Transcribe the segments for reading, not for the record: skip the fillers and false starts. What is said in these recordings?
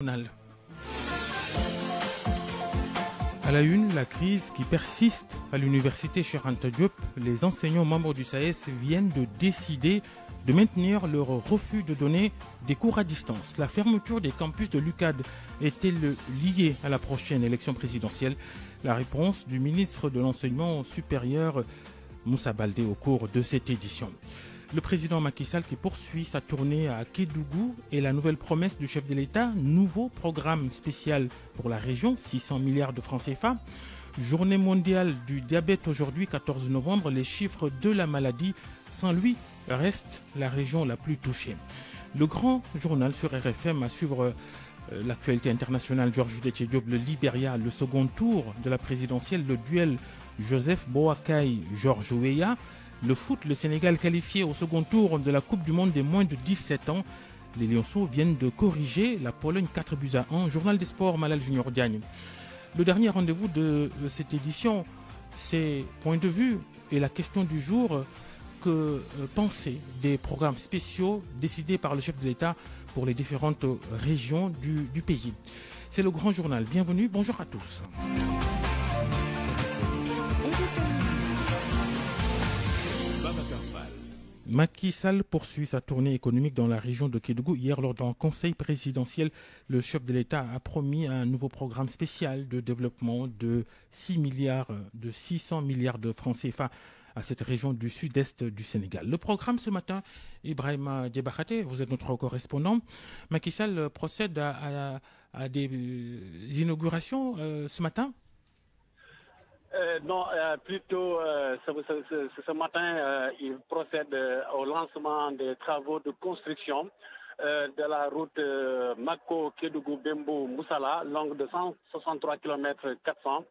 Journal. À la une, la crise qui persiste à l'université Cheikh Anta Diop. Les enseignants membres du SAES viennent de décider de maintenir leur refus de donner des cours à distance. La fermeture des campus de l'UCAD est-elle liée à la prochaine élection présidentielle? La réponse du ministre de l'Enseignement supérieur, Moussa Baldé, au cours de cette édition. Le président Macky Sall qui poursuit sa tournée à Kédougou et la nouvelle promesse du chef de l'État, nouveau programme spécial pour la région, 600 milliards de francs CFA. Journée mondiale du diabète aujourd'hui, 14 novembre, les chiffres de la maladie, sans lui, reste la région la plus touchée. Le grand journal sur RFM à suivre l'actualité internationale. Georges Diop, le Libéria, le second tour de la présidentielle, le duel Joseph Boakai-Georges Weah. Le foot, le Sénégal qualifié au second tour de la Coupe du Monde des moins de 17 ans. Les Lionceaux viennent de corriger la Pologne 4-1. Journal des sports, Malal Junior Diagne. Le dernier rendez-vous de cette édition, c'est point de vue et la question du jour. Que penser des programmes spéciaux décidés par le chef de l'État pour les différentes régions du pays? C'est le grand journal. Bienvenue, bonjour à tous. Macky Sall poursuit sa tournée économique dans la région de Kédougou. Hier, lors d'un conseil présidentiel, le chef de l'État a promis un nouveau programme spécial de développement de 600 milliards de francs CFA à cette région du sud-est du Sénégal. Le programme ce matin, Ibrahima Diébakhate, vous êtes notre correspondant. Macky Sall procède à des inaugurations ce matin? Non, plutôt ce matin, il procède au lancement des travaux de construction de la route Mako-Kédougou-Bembo-Moussala, longue de 163 km 400.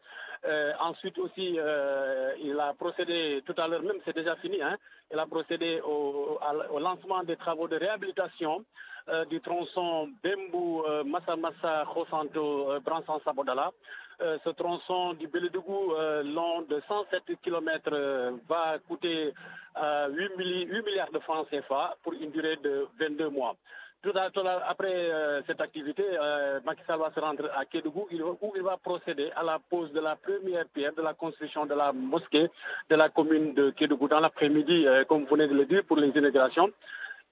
Ensuite aussi, il a procédé, tout à l'heure même, c'est déjà fini, il a procédé au lancement des travaux de réhabilitation du tronçon Bembou-Massa-Massa-Khosanto-Bransan-Sabodala. Ce tronçon du Bélédougou, long de 107 km, va coûter 8 milliards de francs CFA pour une durée de 22 mois. Après cette activité, Macky Sall va se rendre à Kédougou où il va procéder à la pose de la première pierre de la construction de la mosquée de la commune de Kédougou dans l'après-midi, comme vous venez de le dire, pour les inaugurations.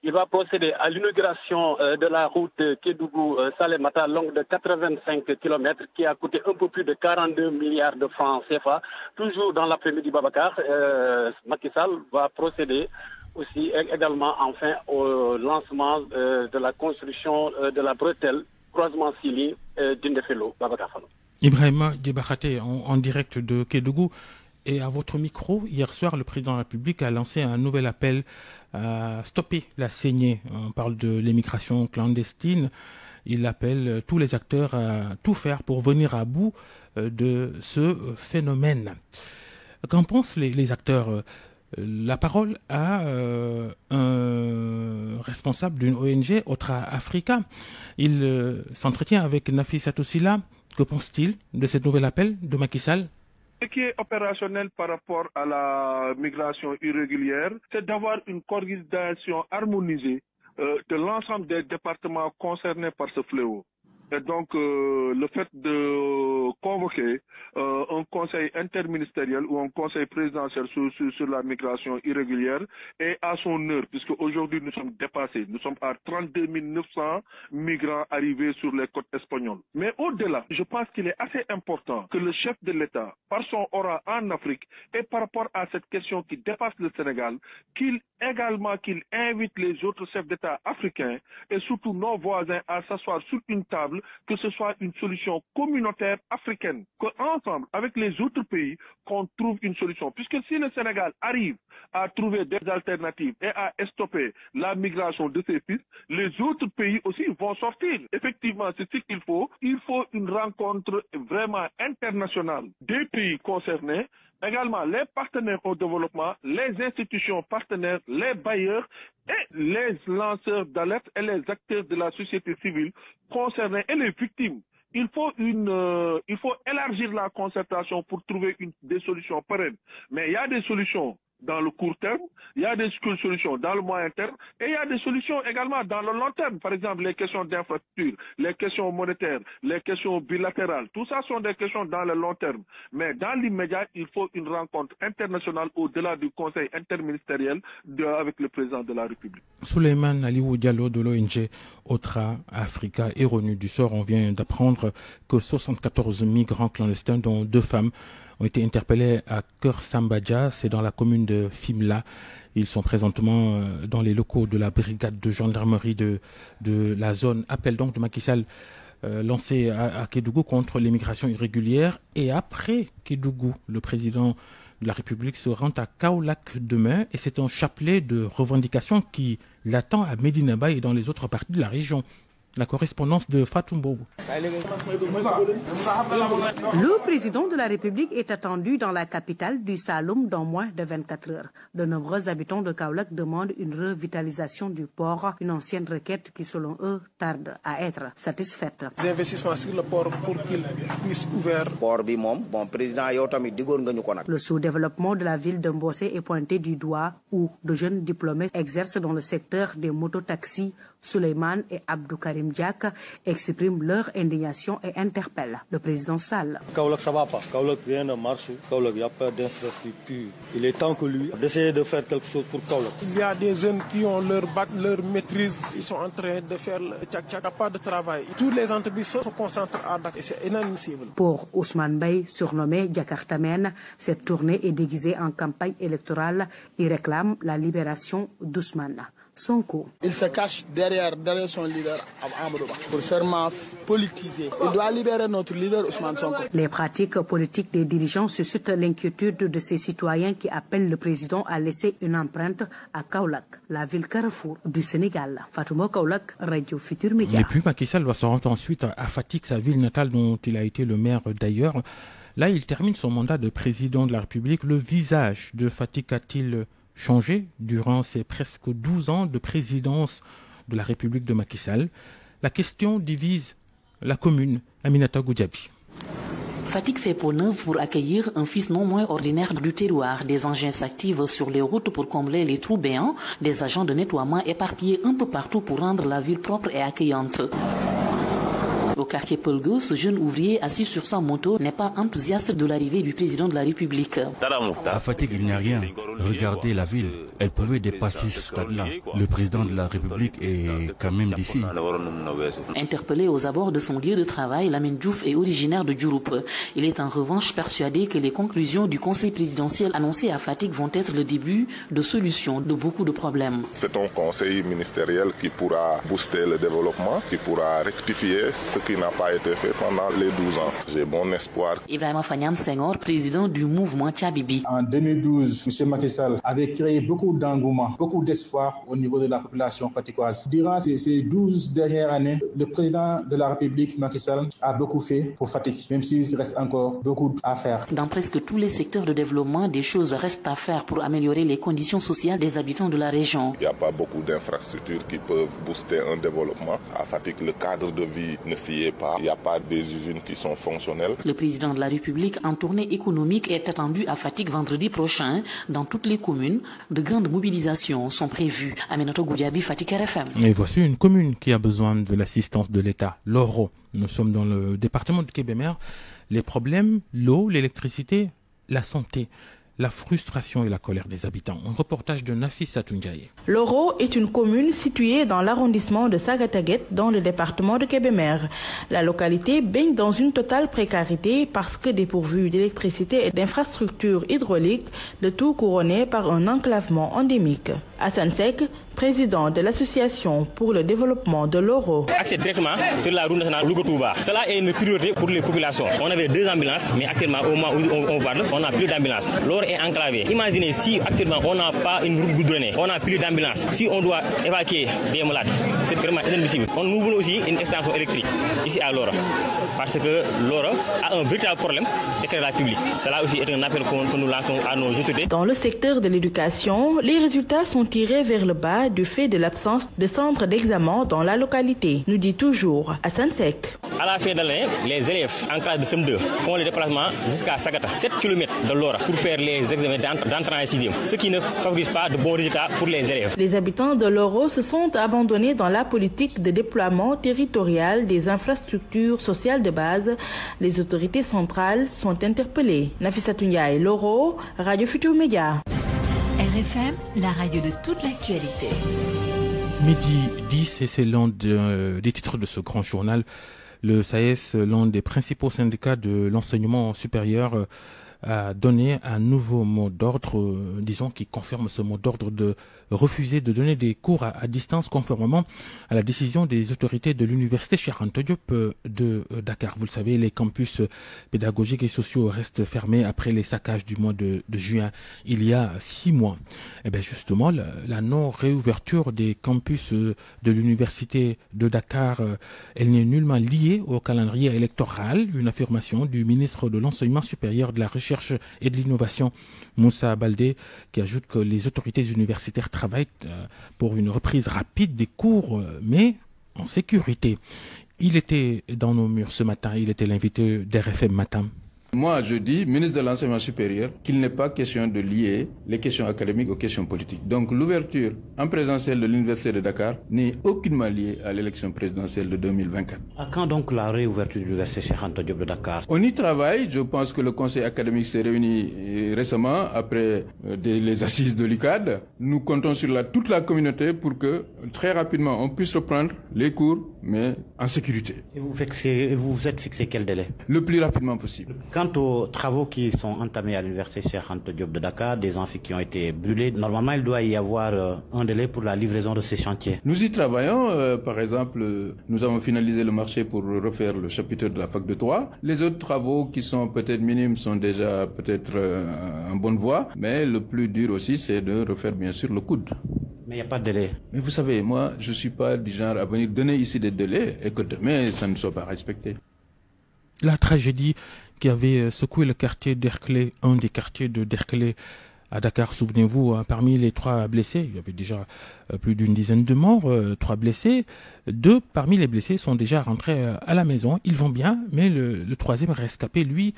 Il va procéder à l'inauguration de la route Kédougou-Salémata, longue de 85 km, qui a coûté un peu plus de 42 milliards de francs CFA. Toujours dans l'après-midi, Babacar, Macky Sall va procéder aussi également enfin au lancement de la construction de la bretelle croisement Sili d'Indefelo, Babacar Fano. Ibrahima Diébakhate en direct de Kédougou. Et à votre micro, hier soir, le président de la République a lancé un nouvel appel à stopper la saignée. On parle de l'immigration clandestine. Il appelle tous les acteurs à tout faire pour venir à bout de ce phénomène. Qu'en pensent les acteurs? La parole à un responsable d'une ONG, Otra Africa. Il s'entretient avec Nafissatou Sila. Que pense-t-il de ce nouvel appel de Macky Sall? Ce qui est opérationnel par rapport à la migration irrégulière, c'est d'avoir une coordination harmonisée de l'ensemble des départements concernés par ce fléau. Et donc, le fait de convoquer un conseil interministériel ou un conseil présidentiel sur la migration irrégulière est à son heure, puisque aujourd'hui nous sommes dépassés. Nous sommes à 32 900 migrants arrivés sur les côtes espagnoles. Mais au-delà, je pense qu'il est assez important que le chef de l'État, par son aura en Afrique et par rapport à cette question qui dépasse le Sénégal, qu'il invite les autres chefs d'État africains et surtout nos voisins à s'asseoir sur une table, que ce soit une solution communautaire africaine, qu'ensemble, avec les autres pays, qu'on trouve une solution. Puisque si le Sénégal arrive à trouver des alternatives et à stopper la migration de ses fils, les autres pays aussi vont sortir. Effectivement, c'est ce qu'il faut. Il faut une rencontre vraiment internationale des pays concernés, également les partenaires au développement, les institutions partenaires, les bailleurs et les lanceurs d'alerte et les acteurs de la société civile concernés et les victimes. Il faut élargir la concertation pour trouver des solutions pérennes. Mais il y a des solutions dans le court terme, il y a des solutions dans le moyen terme et il y a des solutions également dans le long terme. Par exemple, les questions d'infrastructure, les questions monétaires, les questions bilatérales, tout ça sont des questions dans le long terme. Mais dans l'immédiat, il faut une rencontre internationale au-delà du Conseil interministériel avec le président de la République. Souleymane Aliou Diallo de l'ONG Otra Africa est revenu du sort. On vient d'apprendre que 74 migrants clandestins, dont 2 femmes, ont été interpellés à Keur Sambadja, c'est dans la commune de Fimela. Ils sont présentement dans les locaux de la brigade de gendarmerie de la zone. Appel donc de Macky Sall lancé à Kédougou contre l'immigration irrégulière. Et après Kédougou, le président de la République se rend à Kaolack demain et c'est un chapelet de revendications qui l'attend à Medina Bay et dans les autres parties de la région. La correspondance de Fatou Mbou. Le président de la République est attendu dans la capitale du Saloum dans moins de 24 heures. De nombreux habitants de Kaolack demandent une revitalisation du port, une ancienne requête qui, selon eux, tarde à être satisfaite. Des investissements sur le port pour qu'il puisse ouvrir. Le sous-développement de la ville de Mbossé est pointé du doigt où de jeunes diplômés exercent dans le secteur des mototaxis. Souleymane et Abdou Karim Diak expriment leur indignation et interpellent le président Sall. Kaolack, ça va pas. Kaolack, rien ne marche. Kaolack, il n'y a pas d'infrastructure. Il est temps que lui d'essayer de faire quelque chose pour Kaolack. Il y a des jeunes qui ont leur bac, leur maîtrise. Ils sont en train de faire le tchak-tchak. Il n'y a pas de travail. Toutes les entreprises se concentrent à Dakar et c'est inadmissible. Pour Ousmane Bey, surnommé Djakartamen, cette tournée est déguisée en campagne électorale. Il réclame la libération d'Ousmane Sonko. Il se cache derrière son leader Amadou Ba pour seulement politiser. Il doit libérer notre leader Ousmane Sonko. Les pratiques politiques des dirigeants suscitent l'inquiétude de ces citoyens qui appellent le président à laisser une empreinte à Kaolack, la ville carrefour du Sénégal. Fatouma Kaolack, Radio Futur Média. Et puis Macky Sall va se rendre ensuite à Fatick, sa ville natale dont il a été le maire d'ailleurs. Là, il termine son mandat de président de la République. Le visage de Fatick a-t-il changé durant ces presque 12 ans de présidence de la République de Macky Sall? La question divise la commune. Aminata Goudiaby. Fatick fait peau neuve pour accueillir un fils non moins ordinaire du terroir. Des engins s'activent sur les routes pour combler les trous béants. Des agents de nettoiement éparpillés un peu partout pour rendre la ville propre et accueillante. Au quartier Pelgo, ce jeune ouvrier assis sur sa moto n'est pas enthousiaste de l'arrivée du président de la République. À Fatick, il n'y a rien. Regardez la ville. Elle pouvait dépasser ce stade-là. Le président de la République est quand même d'ici. Interpellé aux abords de son lieu de travail, Lamine Diouf est originaire de Diouroup. Il est en revanche persuadé que les conclusions du conseil présidentiel annoncé à Fatick vont être le début de solutions de beaucoup de problèmes. C'est un conseil ministériel qui pourra booster le développement, qui pourra rectifier ce qui n'a pas été fait pendant les 12 ans. J'ai bon espoir. Ibrahima Fagnan Senghor, président du mouvement Tchabibi. En 2012, M. Macky Sall avait créé beaucoup d'engouement, beaucoup d'espoir au niveau de la population fatickoise. Durant ces 12 dernières années, le président de la République, Macky Sall, a beaucoup fait pour Fatick, même s'il reste encore beaucoup à faire. Dans presque tous les secteurs de développement, des choses restent à faire pour améliorer les conditions sociales des habitants de la région. Il n'y a pas beaucoup d'infrastructures qui peuvent booster un développement. À Fatick, le cadre de vie ne s'y est pas. Il n'y a pas des usines qui sont fonctionnelles. Le président de la République en tournée économique est attendu à Fatick vendredi prochain. Dans toutes les communes, de grandes mobilisations sont prévues. Aminata Goudiaby, Fatick RFM. Et voici une commune qui a besoin de l'assistance de l'État, Loro. Nous sommes dans le département de Kébémer. Les problèmes, l'eau, l'électricité, la santé, la frustration et la colère des habitants. Un reportage de Nafis Satundiaye. Loro est une commune située dans l'arrondissement de Sagataguet, dans le département de Kébémer. La localité baigne dans une totale précarité parce que dépourvue d'électricité et d'infrastructures hydrauliques, le tout couronné par un enclavement endémique. Hassan Sek, président de l'association pour le développement de Loro. Accès directement sur la route nationale Louga-Touba. Cela est une priorité pour les populations. On avait 2 ambulances, mais actuellement, au moment où on parle, on n'a plus d'ambulances. Loro est enclavé. Imaginez si actuellement on n'a pas une route goudronnée, on n'a plus d'ambulance. Si on doit évacuer des malades, c'est vraiment inadmissible. Nous voulons aussi une extension électrique ici à Loro. Parce que Loro a un véritable problème d'éclairage public. Cela aussi est un appel que nous lançons à nos autorités. Dans le secteur de l'éducation, les résultats sont tirés vers le bas du fait de l'absence de centre d'examen dans la localité, nous dit toujours Hassan Sek. À la fin de l'année, les élèves en classe de CM2 font le déplacement jusqu'à Sagata, 7 km de Lora, pour faire les examens d'entrée en 6e, ce qui ne favorise pas de bons résultats pour les élèves. Les habitants de Loro se sont abandonnés dans la politique de déploiement territorial des infrastructures sociales de base. Les autorités centrales sont interpellées. Nafissatou Ndiaye, Loro, Radio Futur Média. RFM, la radio de toute l'actualité. Midi 10, et c'est l'un des titres de ce grand journal. Le SAES, l'un des principaux syndicats de l'enseignement supérieur, a donné un nouveau mot d'ordre, disons, qui confirme ce mot d'ordre de refuser de donner des cours à distance conformément à la décision des autorités de l'université Cheikh Anta Diop de Dakar. Vous le savez, les campus pédagogiques et sociaux restent fermés après les saccages du mois de juin, il y a 6 mois. Et bien justement, la non-réouverture des campus de l'université de Dakar, elle n'est nullement liée au calendrier électoral, une affirmation du ministre de l'Enseignement supérieur, de la Recherche et de l'Innovation, Moussa Baldé, qui ajoute que les autorités universitaires travaillent pour une reprise rapide des cours, mais en sécurité. Il était dans nos murs ce matin, il était l'invité d'RFM Matin. Moi, je dis, ministre de l'Enseignement supérieur, qu'il n'est pas question de lier les questions académiques aux questions politiques. Donc l'ouverture en présentiel de l'Université de Dakar n'est aucunement liée à l'élection présidentielle de 2024. À quand donc la réouverture de l'Université Cheikh Anta Diop de Dakar? On y travaille. Je pense que le conseil académique s'est réuni récemment après les assises de l'UCAD. Nous comptons sur toute la communauté pour que très rapidement on puisse reprendre les cours, mais en sécurité. Et vous vous êtes fixé quel délai? Le plus rapidement possible. Quant aux travaux qui sont entamés à l'Université Cheikh Anta Diop de Dakar, des amphis qui ont été brûlés, normalement il doit y avoir un délai pour la livraison de ces chantiers. Nous y travaillons. Par exemple, nous avons finalisé le marché pour refaire le chapitre de la fac de Troyes. Les autres travaux qui sont peut-être minimes sont déjà peut-être en bonne voie, mais le plus dur aussi c'est de refaire bien sûr le coude. Mais il n'y a pas de délai. Mais vous savez, moi je ne suis pas du genre à venir donner ici des délais et que demain ça ne soit pas respecté. La tragédie qui avait secoué le quartier d'Erklé, un des quartiers de Derklé à Dakar, souvenez-vous, parmi les 3 blessés, il y avait déjà plus d'une dizaine de morts, 3 blessés. 2 parmi les blessés sont déjà rentrés à la maison, ils vont bien, mais le 3e rescapé, lui,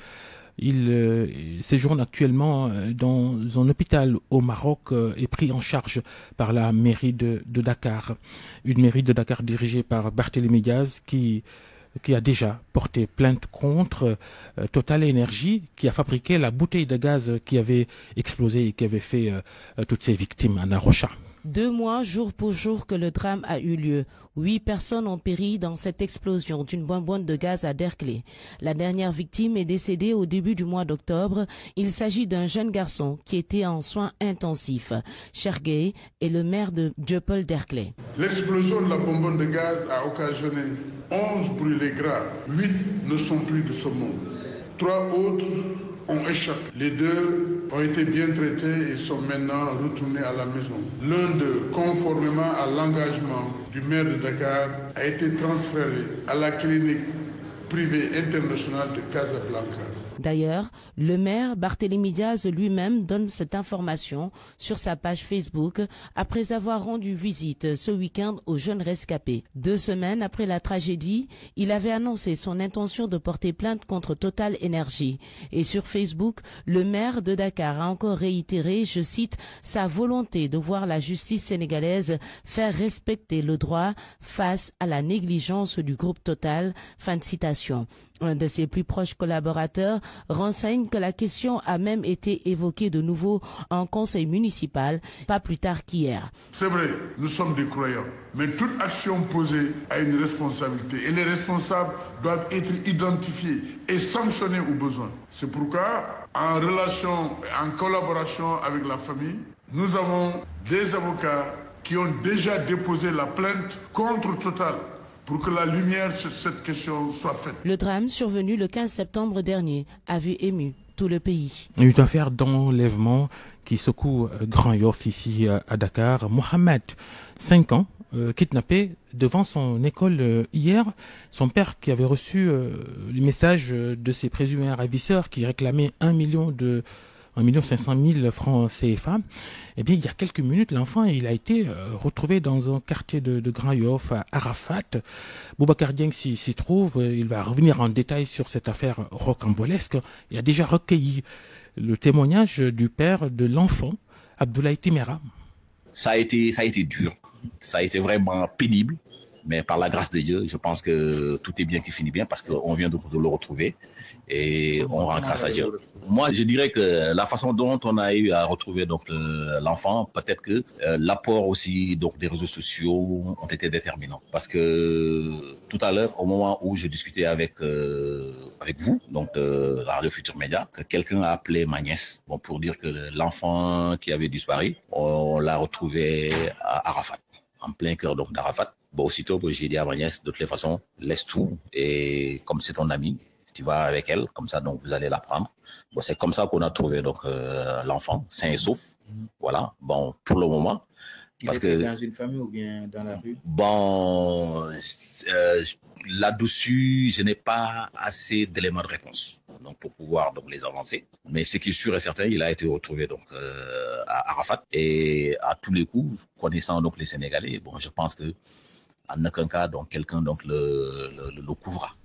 il séjourne actuellement dans un hôpital au Maroc et pris en charge par la mairie de Dakar. Une mairie de Dakar dirigée par Barthélémy Diaz qui a déjà porté plainte contre Total Energy, qui a fabriqué la bouteille de gaz qui avait explosé et qui avait fait toutes ces victimes à Arusha. 2 mois, jour pour jour, que le drame a eu lieu. 8 personnes ont péri dans cette explosion d'une bonbonne de gaz à Derklé. La dernière victime est décédée au début du mois d'octobre. Il s'agit d'un jeune garçon qui était en soins intensifs. Chergué est le maire de Dieuppeul Derklé. L'explosion de la bonbonne de gaz a occasionné 11 brûlés graves. 8 ne sont plus de ce monde. 3 autres ont échappé. Les 2 ont été bien traités et sont maintenant retournés à la maison. L'un d'eux, conformément à l'engagement du maire de Dakar, a été transféré à la clinique privée internationale de Casablanca. D'ailleurs, le maire Barthélémy Diaz lui-même donne cette information sur sa page Facebook après avoir rendu visite ce week-end aux jeunes rescapés. 2 semaines après la tragédie, il avait annoncé son intention de porter plainte contre Total Energy. Et sur Facebook, le maire de Dakar a encore réitéré, je cite, sa volonté de voir la justice sénégalaise faire respecter le droit face à la négligence du groupe Total. Fin de citation. Un de ses plus proches collaborateurs renseigne que la question a même été évoquée de nouveau en conseil municipal, pas plus tard qu'hier. C'est vrai, nous sommes des croyants, mais toute action posée a une responsabilité et les responsables doivent être identifiés et sanctionnés au besoin. C'est pourquoi, en relation et en collaboration avec la famille, nous avons des avocats qui ont déjà déposé la plainte contre Total, pour que la lumière sur cette question soit faite. Le drame survenu le 15 septembre dernier avait ému tout le pays. Une affaire d'enlèvement qui secoue Grand Yoff ici à Dakar. Mohamed, 5 ans, kidnappé devant son école hier. Son père qui avait reçu le message de ses présumés ravisseurs qui réclamaient 1 million 1 500 000 francs CFA. Eh bien, il y a quelques minutes, l'enfant il a été retrouvé dans un quartier de Grand Yoff à Arafat. Boubacar Dieng s'y trouve. Il va revenir en détail sur cette affaire rocambolesque. Il a déjà recueilli le témoignage du père de l'enfant, Abdoulaye Timéra. Ça a été dur, ça a été vraiment pénible, mais par la grâce de Dieu, je pense que tout est bien qui finit bien parce qu'on vient de le retrouver et on rend grâce à Dieu. Moi, je dirais que la façon dont on a eu à retrouver donc l'enfant, peut-être que l'apport aussi donc des réseaux sociaux ont été déterminants. Parce que tout à l'heure, au moment où je discutais avec vous, donc la Radio Futur Média, que quelqu'un a appelé ma nièce, bon, pour dire que l'enfant qui avait disparu, on l'a retrouvé à Arafat, en plein cœur donc d'Arafat. Bon, aussitôt, j'ai dit à ma nièce, de toutes les façons, laisse tout. Et comme c'est ton amie, tu vas avec elle, comme ça, donc vous allez la prendre. Bon, c'est comme ça qu'on a trouvé donc l'enfant, sain et sauf. Voilà. Bon, pour le moment. Parce que dans une famille ou bien dans la rue? Bon, là-dessus, je n'ai pas assez d'éléments de réponse donc pour pouvoir donc les avancer. Mais ce qui est sûr et certain, il a été retrouvé donc à Arafat et à tous les coups, connaissant donc les Sénégalais, bon, je pense que en aucun cas donc quelqu'un donc le couvra.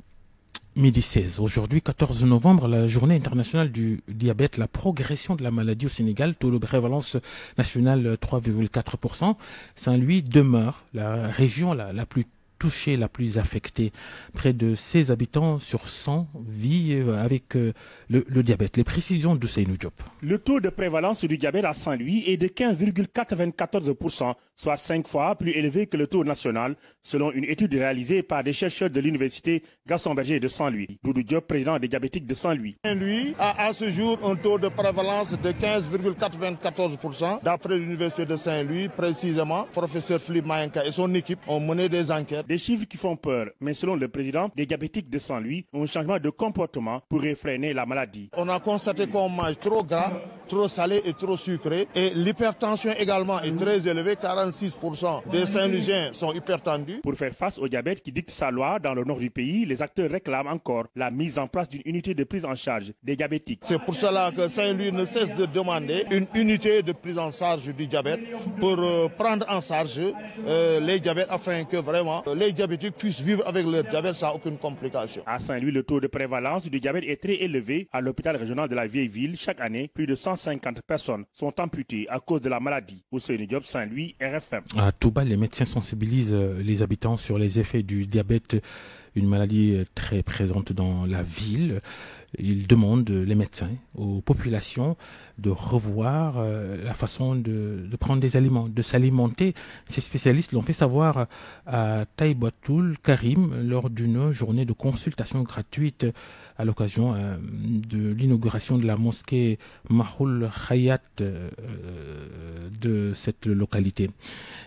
Midi 16. Aujourd'hui, 14 novembre, la journée internationale du diabète, la progression de la maladie au Sénégal, taux de prévalence nationale 3,4%. Saint-Louis demeure la région la plus touchée, la plus affectée. Près de 16 habitants sur 100 vivent avec le diabète. Les précisions de Seynou Diop. Le taux de prévalence du diabète à Saint-Louis est de 15,94%, soit 5 fois plus élevé que le taux national, selon une étude réalisée par des chercheurs de l'université Gaston Berger de Saint-Louis. Doudou Diop, président des diabétiques de Saint-Louis. Saint-Louis a à ce jour un taux de prévalence de 15,94%. D'après l'université de Saint-Louis, précisément, professeur Philippe Mayenka et son équipe ont mené des enquêtes. Des chiffres qui font peur, mais selon le président des diabétiques de Saint-Louis, un changement de comportement pourrait freiner la maladie. On a constaté qu'on mange trop gras, trop salé et trop sucré. Et l'hypertension également est très élevée, 46% des Saint-Louisiens sont hypertendus. Pour faire face au diabète qui dicte sa loi dans le nord du pays, les acteurs réclament encore la mise en place d'une unité de prise en charge des diabétiques. C'est pour cela que Saint-Louis ne cesse de demander une unité de prise en charge du diabète pour prendre en charge les diabètes afin que vraiment les diabétiques puissent vivre avec leur diabète sans aucune complication. À Saint-Louis, le taux de prévalence du diabète est très élevé. À l'hôpital régional de la vieille ville, chaque année, plus de 150 personnes sont amputées à cause de la maladie. Ousseynou Diop, Saint-Louis, RFM. À Touba, les médecins sensibilisent les habitants sur les effets du diabète, une maladie très présente dans la ville. Ils demandent, les médecins, aux populations de revoir la façon de prendre des aliments, de s'alimenter. Ces spécialistes l'ont fait savoir à Taïbatoul Karim lors d'une journée de consultation gratuite à l'occasion de l'inauguration de la mosquée Mahoul Hayat de cette localité.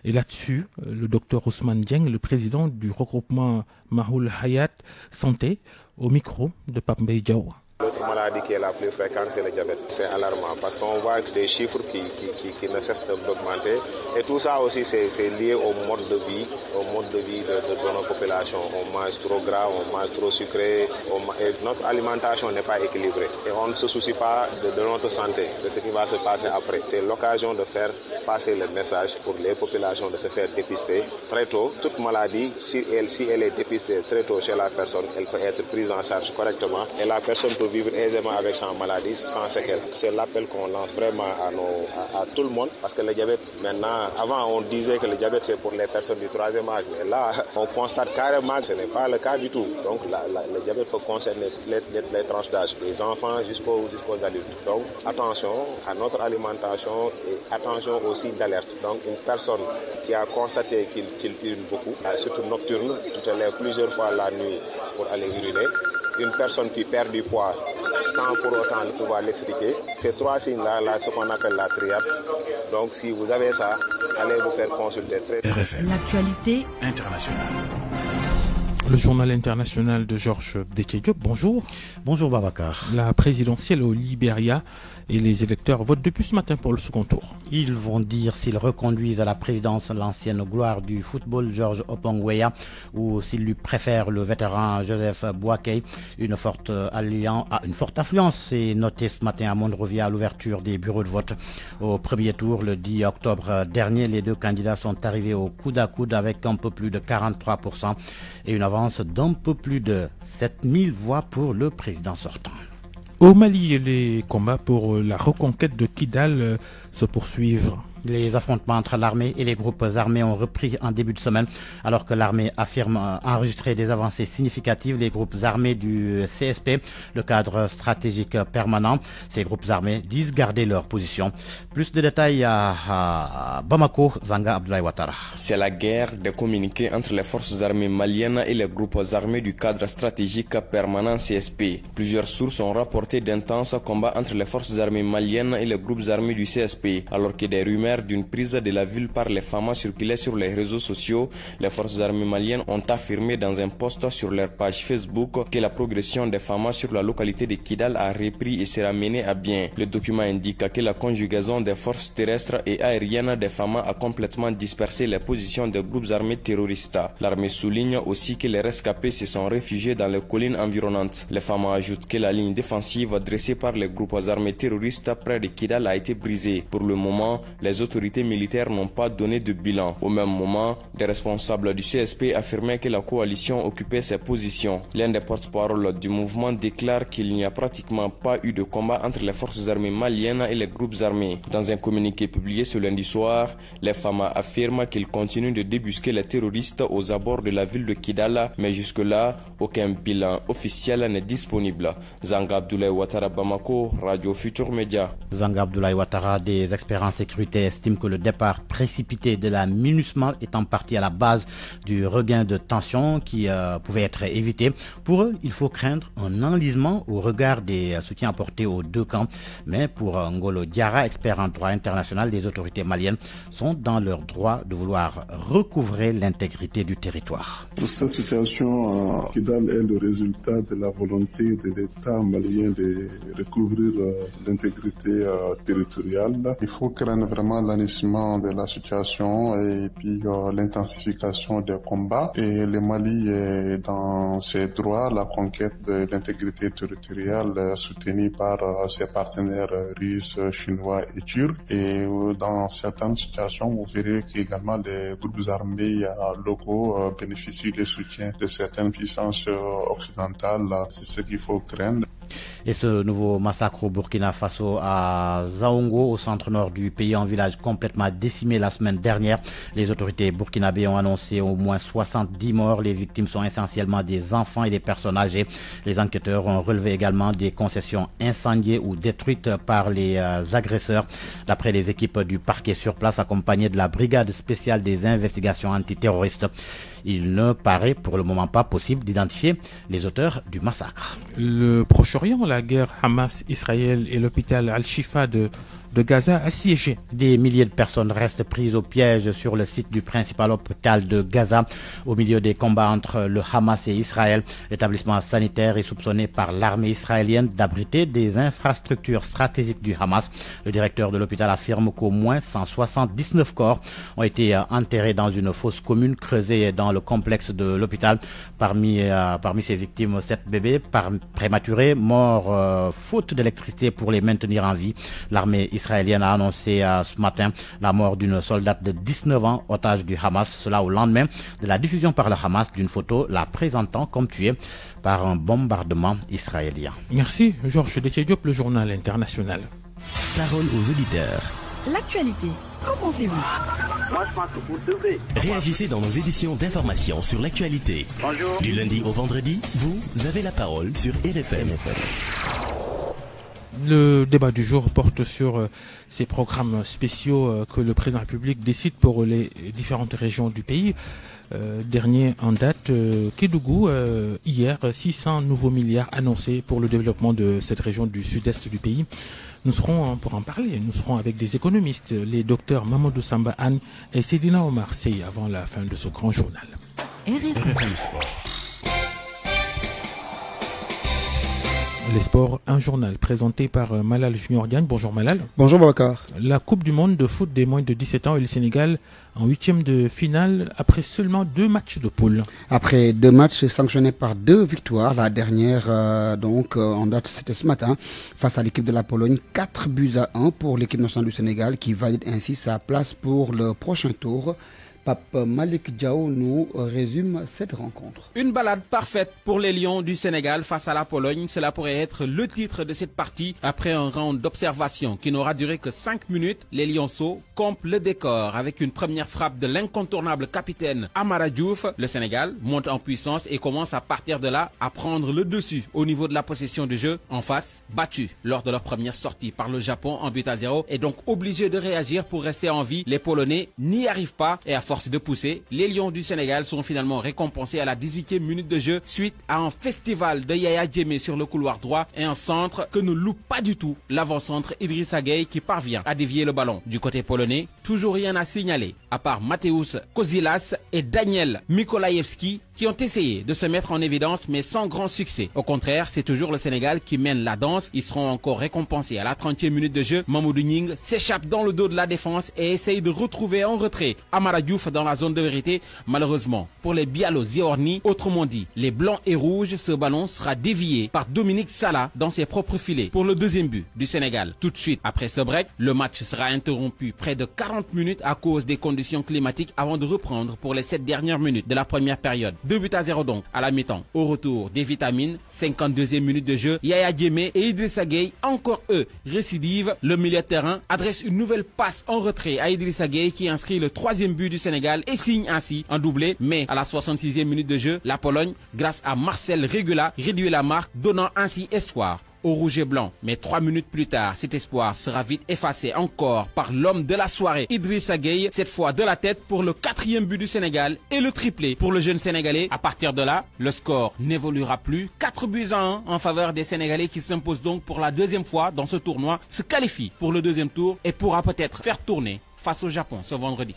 Et là-dessus, le docteur Ousmane Dieng, le président du regroupement Mahoul Hayat Santé, au micro de Pape Mbaye Diaw. L'autre maladie qui est la plus fréquente, c'est le diabète. C'est alarmant parce qu'on voit des chiffres qui ne cessent d'augmenter. Et tout ça aussi, c'est lié au mode de vie de nos populations. On mange trop gras, on mange trop sucré, et notre alimentation n'est pas équilibrée. Et on ne se soucie pas de notre santé, de ce qui va se passer après. C'est l'occasion de faire passer le message pour les populations de se faire dépister très tôt. Toute maladie, si elle est dépistée très tôt chez la personne, elle peut être prise en charge correctement et la personne peut vivre aisément avec sa maladie sans séquelles. C'est l'appel qu'on lance vraiment à tout le monde parce que le diabète, maintenant, avant on disait que le diabète c'est pour les personnes du 3e âge, mais là on constate carrément que ce n'est pas le cas du tout. Donc le diabète peut concerner les tranches d'âge, des enfants jusqu'aux adultes. Donc attention à notre alimentation et attention aussi d'alerte. Donc une personne qui a constaté qu'il urine beaucoup, surtout nocturne, qui se lève plusieurs fois la nuit pour aller uriner, une personne qui perd du poids sans pour autant pouvoir l'expliquer. Ces 3 signes-là, ce qu'on appelle la triade. Donc si vous avez ça, allez vous faire consulter. L'actualité internationale. Le journal international de Georges Déthié-Diop, bonjour. Bonjour Babacar. La présidentielle au Libéria et les électeurs votent depuis ce matin pour le second tour. Ils vont dire s'ils reconduisent à la présidence l'ancienne gloire du football George Oppong-Weah ou s'ils lui préfèrent le vétéran Joseph Boakai. Une forte affluence est notée ce matin à Monrovia à l'ouverture des bureaux de vote. Au premier tour, le 10 octobre dernier, les deux candidats sont arrivés au coude à coude avec un peu plus de 43% et une avance d'un peu plus de 7000 voix pour le président sortant. Au Mali, les combats pour la reconquête de Kidal se poursuivent. Les affrontements entre l'armée et les groupes armés ont repris en début de semaine. Alors que l'armée affirme enregistrer des avancées significatives, les groupes armés du CSP, le cadre stratégique permanent, ces groupes armés disent garder leur position. Plus de détails à Bamako, Zanga Abdoulaye Ouattara. C'est la guerre des communiqués entre les forces armées maliennes et les groupes armés du cadre stratégique permanent CSP. Plusieurs sources ont rapporté d'intenses combats entre les forces armées maliennes et les groupes armés du CSP, alors que des rumeurs d'une prise de la ville par les FAMA circulaient sur les réseaux sociaux. Les forces armées maliennes ont affirmé dans un post sur leur page Facebook que la progression des FAMA sur la localité de Kidal a repris et sera menée à bien. Le document indique que la conjugaison des forces terrestres et aériennes des FAMA a complètement dispersé les positions des groupes armés terroristes. L'armée souligne aussi que les rescapés se sont réfugiés dans les collines environnantes. Les FAMA ajoutent que la ligne défensive dressée par les groupes armés terroristes près de Kidal a été brisée. Pour le moment, les autorités militaires n'ont pas donné de bilan. Au même moment, des responsables du CSP affirmaient que la coalition occupait ses positions. L'un des porte-parole du mouvement déclare qu'il n'y a pratiquement pas eu de combat entre les forces armées maliennes et les groupes armés. Dans un communiqué publié ce lundi soir, les FAMA affirment qu'ils continuent de débusquer les terroristes aux abords de la ville de Kidal, mais jusque-là, aucun bilan officiel n'est disponible. Zanga Abdoulaye Ouattara, Bamako, Radio Futur Média. Zanga Abdoulaye Ouattara, des experts en sécurité estiment que le départ précipité de la MINUSMA est en partie à la base du regain de tension qui pouvait être évité. Pour eux, il faut craindre un enlisement au regard des soutiens apportés aux deux camps. Mais pour Ngolo Diarra, expert en droit international, les autorités maliennes sont dans leur droit de vouloir recouvrer l'intégrité du territoire. Cette situation à Kidal est le résultat de la volonté de l'État malien de recouvrir l'intégrité territoriale. Il faut craindre vraiment l'enlisement de la situation et puis l'intensification des combats. Et le Mali est dans ses droits, la conquête de l'intégrité territoriale soutenue par ses partenaires russes, chinois et turcs. Et dans certaines situations, vous verrez qu'également les groupes armés locaux bénéficient du soutien de certaines puissances occidentales. C'est ce qu'il faut craindre. Et ce nouveau massacre au Burkina Faso à Zaongo, au centre-nord du pays, un village complètement décimé la semaine dernière. Les autorités burkinabées ont annoncé au moins 70 morts. Les victimes sont essentiellement des enfants et des personnes âgées. Les enquêteurs ont relevé également des concessions incendiées ou détruites par les agresseurs. D'après les équipes du parquet sur place, accompagnées de la brigade spéciale des investigations antiterroristes, il ne paraît pour le moment pas possible d'identifier les auteurs du massacre. Le Proche-Orient, la guerre Hamas-Israël et l'hôpital Al-Shifa de Gaza assiégé. Des milliers de personnes restent prises au piège sur le site du principal hôpital de Gaza au milieu des combats entre le Hamas et Israël. L'établissement sanitaire est soupçonné par l'armée israélienne d'abriter des infrastructures stratégiques du Hamas. Le directeur de l'hôpital affirme qu'au moins 179 corps ont été enterrés dans une fosse commune creusée dans le complexe de l'hôpital. Parmi ces victimes, 7 bébés prématurés, morts faute d'électricité pour les maintenir en vie. L'armée israélienne a annoncé ce matin la mort d'une soldate de 19 ans, otage du Hamas. Cela au lendemain de la diffusion par le Hamas d'une photo la présentant comme tuée par un bombardement israélien. Merci Georges Déthié-Diop, le journal international. Parole aux auditeurs. L'actualité, qu'en pensez-vous? Moi, je pense que vous devez. Réagissez dans nos éditions d'information sur l'actualité. Bonjour. Du lundi au vendredi, vous avez la parole sur RFM. Le débat du jour porte sur ces programmes spéciaux que le président de la République décide pour les différentes régions du pays. Dernier en date, Kédougou, hier, 600 nouveaux milliards annoncés pour le développement de cette région du sud-est du pays. Nous serons, pour en parler, nous serons avec des économistes, les docteurs Mamadou Samba Anne et Sedina Omar Sey avant la fin de ce grand journal. RFM Sport. Les sports, un journal présenté par Malal Junior Diagne. Bonjour Malal. Bonjour Babacar. La Coupe du monde de foot des moins de 17 ans et le Sénégal en 8e de finale après seulement 2 matchs de poule. Après 2 matchs sanctionnés par 2 victoires, la dernière en date c'était ce matin face à l'équipe de la Pologne, 4-1 pour l'équipe nationale du Sénégal qui valide ainsi sa place pour le prochain tour. Pape Malick Diaw nous résume cette rencontre. Une balade parfaite pour les Lions du Sénégal face à la Pologne. Cela pourrait être le titre de cette partie. Après un round d'observation qui n'aura duré que 5 minutes, les Lionceaux campent le décor avec une première frappe de l'incontournable capitaine Amara Diouf. Le Sénégal monte en puissance et commence à partir de là à prendre le dessus au niveau de la possession du jeu. En face, battu lors de leur première sortie par le Japon en 8-0 et donc obligé de réagir pour rester en vie. Les Polonais n'y arrivent pas et à force de pousser, les Lions du Sénégal sont finalement récompensés à la 18e minute de jeu suite à un festival de Yaya Jammeh sur le couloir droit et un centre que ne loupe pas du tout l'avant-centre Idrissa Gueye qui parvient à dévier le ballon. Du côté polonais, toujours rien à signaler à part Mateusz Kozilas et Daniel Mikolayevski qui ont essayé de se mettre en évidence mais sans grand succès. Au contraire, c'est toujours le Sénégal qui mène la danse. Ils seront encore récompensés à la 30e minute de jeu. Mamoudou Ning s'échappe dans le dos de la défense et essaye de retrouver en retrait Amara Diouf dans la zone de vérité. Malheureusement, pour les Bialo-Ziorni, autrement dit, les blancs et rouges, ce ballon sera dévié par Dominique Salah dans ses propres filets pour le deuxième but du Sénégal. Tout de suite après ce break, le match sera interrompu près de 40 minutes à cause des conditions climatiques avant de reprendre pour les 7 dernières minutes de la première période. 2-0 donc à la mi-temps. Au retour des vitamines, 52e minute de jeu, Yaya Jammeh et Idrissa Gueye, encore eux, récidivent. Le milieu de terrain adresse une nouvelle passe en retrait à Idrissa Gueye qui inscrit le 3e but du Sénégal et signe ainsi un doublé. Mais à la 66e minute de jeu, la Pologne, grâce à Marcel Regula, réduit la marque, donnant ainsi espoir au rouge et blanc. Mais 3 minutes plus tard, cet espoir sera vite effacé encore par l'homme de la soirée, Idrissa Gueye, cette fois de la tête pour le 4e but du Sénégal et le triplé pour le jeune Sénégalais. À partir de là, le score n'évoluera plus. 4-1 en faveur des Sénégalais qui s'imposent donc pour la 2e fois dans ce tournoi, se qualifient pour le 2e tour et pourra peut-être faire tourner face au Japon ce vendredi.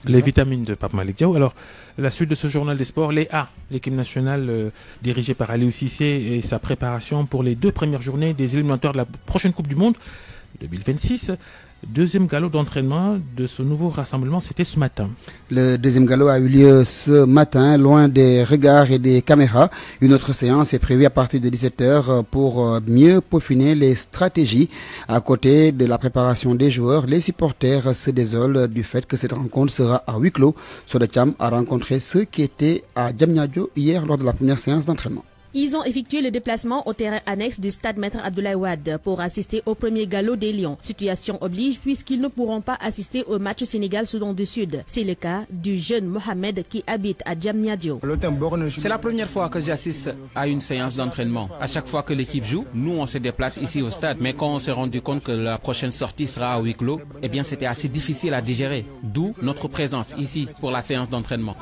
Les vitamines de Pape Malick Diaw. Alors, la suite de ce journal des sports, les A, l'équipe nationale dirigée par Aliou Cissé et sa préparation pour les 2 premières journées des éliminatoires de la prochaine Coupe du Monde 2026. 2e galop d'entraînement de ce nouveau rassemblement, c'était ce matin. Le 2e galop a eu lieu ce matin, loin des regards et des caméras. Une autre séance est prévue à partir de 17h pour mieux peaufiner les stratégies. À côté de la préparation des joueurs, les supporters se désolent du fait que cette rencontre sera à huis clos. Sodacham a rencontré ceux qui étaient à Diamniadio hier lors de la première séance d'entraînement. Ils ont effectué le déplacement au terrain annexe du stade Maître Abdoulaye Wade pour assister au premier galop des Lions. Situation oblige puisqu'ils ne pourront pas assister au match Sénégal-Soudan du Sud. C'est le cas du jeune Mohamed qui habite à Diamniadio. C'est la première fois que j'assiste à une séance d'entraînement. À chaque fois que l'équipe joue, nous on se déplace ici au stade. Mais quand on s'est rendu compte que la prochaine sortie sera à huis clos, eh bien c'était assez difficile à digérer. D'où notre présence ici pour la séance d'entraînement.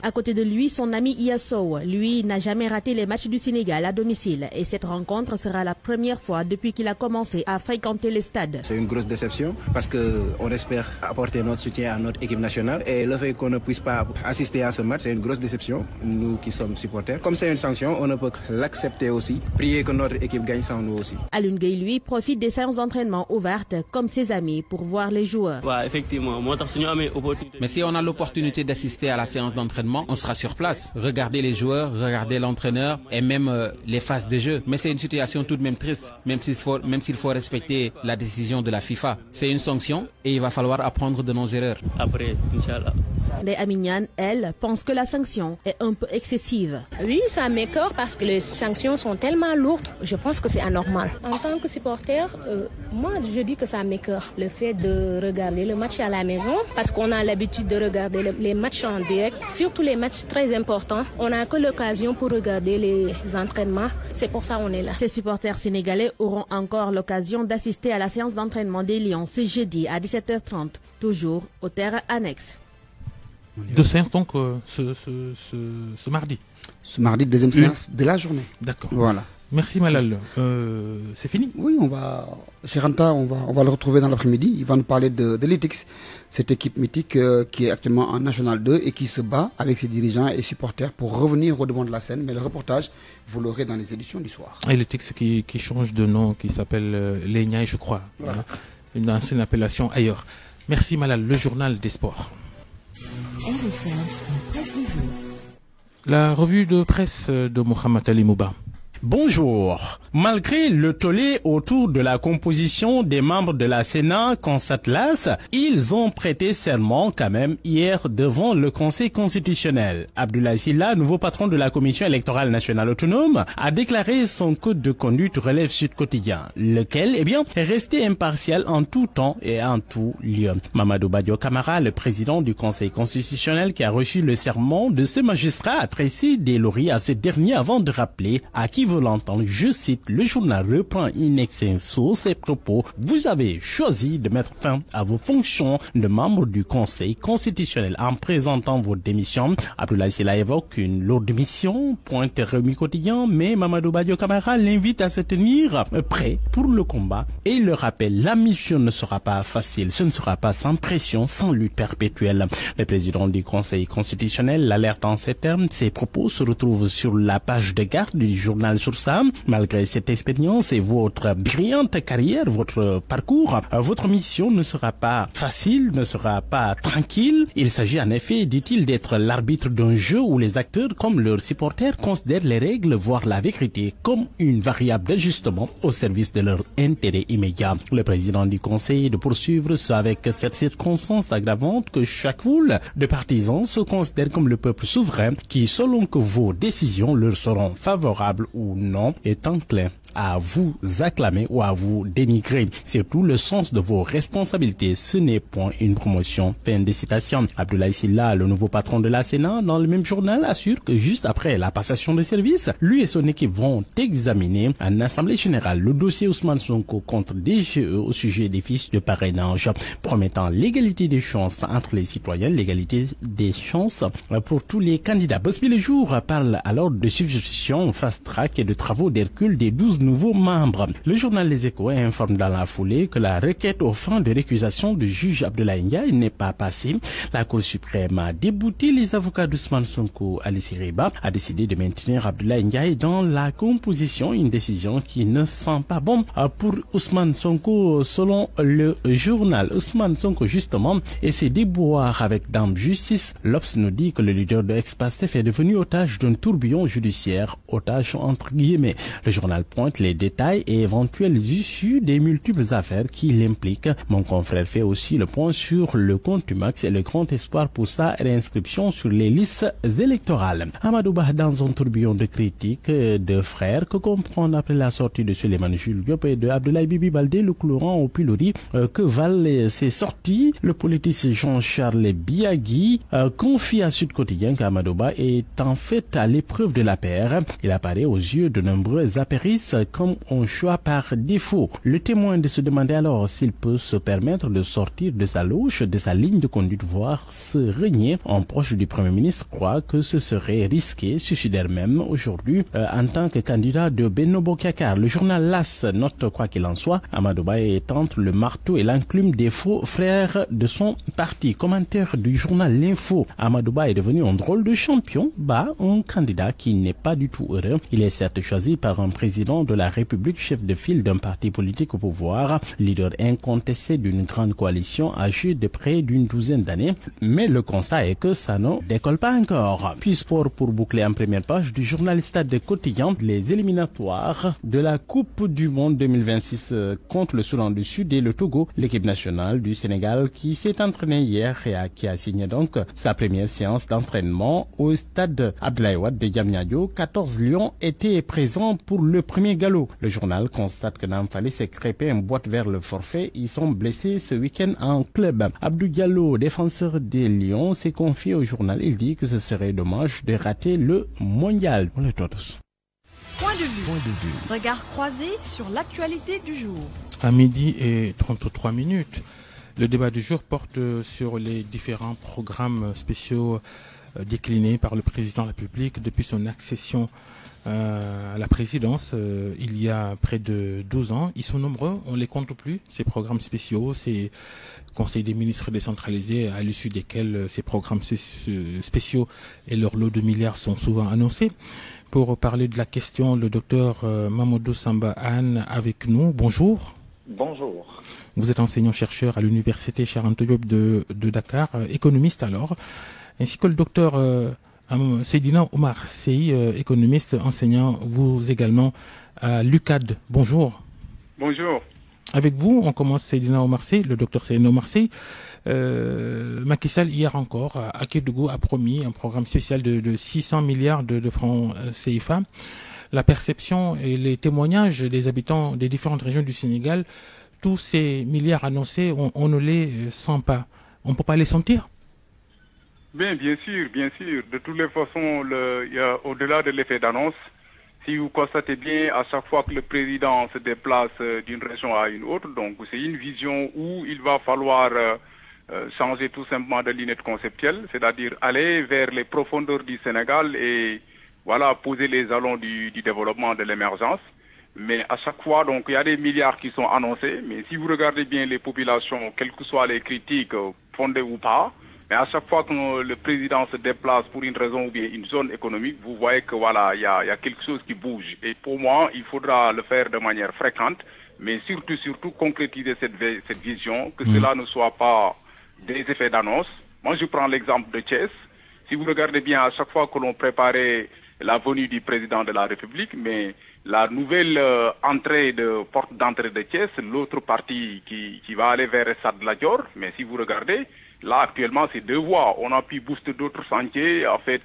À côté de lui, son ami Iyasso, lui n'a jamais raté les matchs du Sénégal à domicile et cette rencontre sera la première fois depuis qu'il a commencé à fréquenter les stades. C'est une grosse déception parce qu'on espère apporter notre soutien à notre équipe nationale et le fait qu'on ne puisse pas assister à ce match, c'est une grosse déception, nous qui sommes supporters. Comme c'est une sanction, on ne peut que l'accepter aussi, prier que notre équipe gagne sans nous aussi. Alioune Gueye, lui, profite des séances d'entraînement ouvertes comme ses amis pour voir les joueurs. Ouais, effectivement. Mais si on a l'opportunité d'assister à la séance d'entraînement, on sera sur place. Regardez les joueurs, regardez l'entraîneur et même les phases de jeu. Mais c'est une situation tout de même triste, même s'il faut respecter la décision de la FIFA. C'est une sanction et il va falloir apprendre de nos erreurs. Après, Inch'Allah. Les Amignan, elle, pense que la sanction est un peu excessive. Oui, ça m'écoeure parce que les sanctions sont tellement lourdes. Je pense que c'est anormal. En tant que supporter, moi, je dis que ça m'écoeure. Le fait de regarder le match à la maison, parce qu'on a l'habitude de regarder les matchs en direct, surtout les matchs très importants. On n'a que l'occasion pour regarder les entraînements. C'est pour ça qu'on est là. Ces supporters sénégalais auront encore l'occasion d'assister à la séance d'entraînement des Lions ce jeudi à 17h30, toujours au terrain annexe. De séance donc ce mardi. Ce mardi, 2e séance de la journée. D'accord. Voilà. Merci Malal. C'est fini? Oui, chez Ranta, on va le retrouver dans l'après-midi. Il va nous parler de l'Etix, cette équipe mythique qui est actuellement en National 2 et qui se bat avec ses dirigeants et supporters pour revenir au devant de la scène. Mais le reportage, vous l'aurez dans les éditions du soir. Et l'Etix qui change de nom, qui s'appelle l'Enyai, je crois. Voilà. Une ancienne appellation ailleurs. Merci Malal, le journal des sports. La revue de presse de Mohamed Ali Mouba. Bonjour. Malgré le tollé autour de la composition des membres de la Sénat, constate l'AS, ils ont prêté serment quand même hier devant le Conseil constitutionnel. Abdoulaye Sylla, nouveau patron de la Commission électorale nationale autonome, a déclaré son code de conduite relève Sud Quotidien, lequel, est resté impartial en tout temps et en tout lieu. Mamadou Badio Camara, le président du Conseil constitutionnel qui a reçu le serment de ce magistrat, a tressé des lauriers à ce dernier avant de rappeler à qui veut l'entendre, je cite, le journal reprend in extenso ses propos. Vous avez choisi de mettre fin à vos fonctions de membre du Conseil constitutionnel en présentant vos démissions. Abdoulaye Sylla évoque une lourde mission, pointe Rewmi Quotidien, mais Mamadou Badio Camara l'invite à se tenir prêt pour le combat et le rappelle, la mission ne sera pas facile, ce ne sera pas sans pression, sans lutte perpétuelle. Le président du Conseil constitutionnel l'alerte en ces termes. Ses propos se retrouvent sur la page de garde du journal sur ça. Malgré cette expérience et votre brillante carrière, votre parcours, votre mission ne sera pas facile, ne sera pas tranquille. Il s'agit en effet, dit-il, d'être l'arbitre d'un jeu où les acteurs, comme leurs supporters, considèrent les règles, voire la vérité, comme une variable d'ajustement au service de leur intérêt immédiat. Le président du Conseil de poursuivre ce avec cette circonstance aggravante que chaque foule de partisans se considère comme le peuple souverain qui, selon que vos décisions leur seront favorables ou non, est enclin à vous acclamer ou à vous dénigrer. C'est tout le sens de vos responsabilités. Ce n'est point une promotion. Fin de citation. Abdoulaye Sylla, le nouveau patron de la Sénat, dans le même journal, assure que juste après la passation de service, lui et son équipe vont examiner en assemblée générale le dossier Ousmane Sonko contre DGE au sujet des fiches de parrainage, promettant l'égalité des chances entre les citoyens, l'égalité des chances pour tous les candidats. Bosby le jour parle alors de substitution fast-track et de travaux d'Hercule des 12 nouveaux membres. Le journal Les Échos informe dans la foulée que la requête au fond de récusation du juge Abdoulaye Ndiaye n'est pas passée. La Cour suprême a débouté les avocats d'Ousmane Sonko. Alice Riba a décidé de maintenir Abdoulaye Ndiaye dans la composition, une décision qui ne sent pas bon pour Ousmane Sonko selon le journal. Ousmane Sonko justement et ses déboires avec Dame Justice. L'Obs nous dit que le leader de ex-Pastef est devenu otage d'un tourbillon judiciaire, otage entre guillemets. Le journal pointe les détails et éventuelles issues des multiples affaires qui l'impliquent. Mon confrère fait aussi le point sur le contumax et le grand espoir pour sa réinscription sur les listes électorales. Amadou Bah dans un tourbillon de critiques de frères que comprendre après la sortie de Souleymane Jules Diop et de Abdoulaye Bibi Baldé, le couleur au pilori que valent ces sorties. Le politicien Jean-Charles Biagui confie à Sud Quotidien qu'Amadou Bah est en fait à l'épreuve de la paire. Il apparaît aux yeux de nombreux apéristes comme un choix par défaut. Le témoin de se demander alors s'il peut se permettre de sortir de sa loge, de sa ligne de conduite, voire se renier. Un proche du Premier ministre croit que ce serait risqué, suicidaire même aujourd'hui en tant que candidat de Benno Bokk Yakaar. Le journal LAS note quoi qu'il en soit, Amadou Bah est entre le marteau et l'enclume des faux frères de son parti. Commentaire du journal L'Info. Amadou Bah est devenu un drôle de champion. Bah, un candidat qui n'est pas du tout heureux. Il est certes choisi par un président de la République, chef de file d'un parti politique au pouvoir, leader incontesté d'une grande coalition âgée de près d'une douzaine d'années. Mais le constat est que ça ne décolle pas encore. Puis sport pour boucler en première page du journal Stade Quotidien, les éliminatoires de la Coupe du Monde 2026 contre le Soudan du Sud et le Togo, l'équipe nationale du Sénégal qui s'est entraînée hier et qui a signé donc sa première séance d'entraînement au stade Abdoulaye Wade de Diamniadio. 14 lions étaient présents pour le premier galop. Le journal constate que Namfali s'est crêpé une boîte vers le forfait. Ils sont blessés ce week-end en club. Abdou Diallo, défenseur des Lions, s'est confié au journal. Il dit que ce serait dommage de rater le mondial. On les tous. Point de vue. Regard croisé sur l'actualité du jour. À midi et 33 minutes, le débat du jour porte sur les différents programmes spéciaux déclinés par le président de la République depuis son accession à la présidence il y a près de 12 ans. Ils sont nombreux, on ne les compte plus, ces programmes spéciaux, ces conseils des ministres décentralisés à l'issue desquels ces programmes spéciaux et leur lot de milliards sont souvent annoncés. Pour parler de la question, le docteur Mamadou Samba Anne avec nous. Bonjour. Bonjour. Vous êtes enseignant-chercheur à l'université Cheikh Anta Diop de Dakar, économiste alors, ainsi que le docteur Seydina Omar Sey, économiste, enseignant, vous également à l'UCAD. Bonjour. Bonjour. Avec vous, on commence Seydina Omar Sey, le docteur Seydina Omar Sey. Macky Sall, hier encore, à Kédougou, a promis un programme spécial de 600 milliards de francs CFA. La perception et les témoignages des habitants des différentes régions du Sénégal, tous ces milliards annoncés, on ne les sent pas. On ne peut pas les sentir? Bien sûr, bien sûr. De toutes les façons, au-delà de l'effet d'annonce, si vous constatez bien, à chaque fois que le président se déplace d'une région à une autre, donc c'est une vision où il va falloir changer tout simplement de lunette conceptuelle, c'est-à-dire aller vers les profondeurs du Sénégal et voilà, poser les jalons du développement de l'émergence. Mais à chaque fois, donc, il y a des milliards qui sont annoncés, mais si vous regardez bien les populations, quelles que soient les critiques, fondées ou pas, mais à chaque fois que le président se déplace pour une raison ou bien une zone économique, vous voyez que voilà, il y a quelque chose qui bouge. Et pour moi, il faudra le faire de manière fréquente, mais surtout concrétiser cette vision, que cela ne soit pas des effets d'annonce. Moi, je prends l'exemple de Thiès. Si vous regardez bien, à chaque fois que l'on préparait la venue du président de la République, mais la nouvelle porte d'entrée de Thiès, l'autre partie qui va aller vers Stade Lat Dior, mais si vous regardez, là actuellement c'est 2 voies. On a pu booster d'autres sentiers, en fait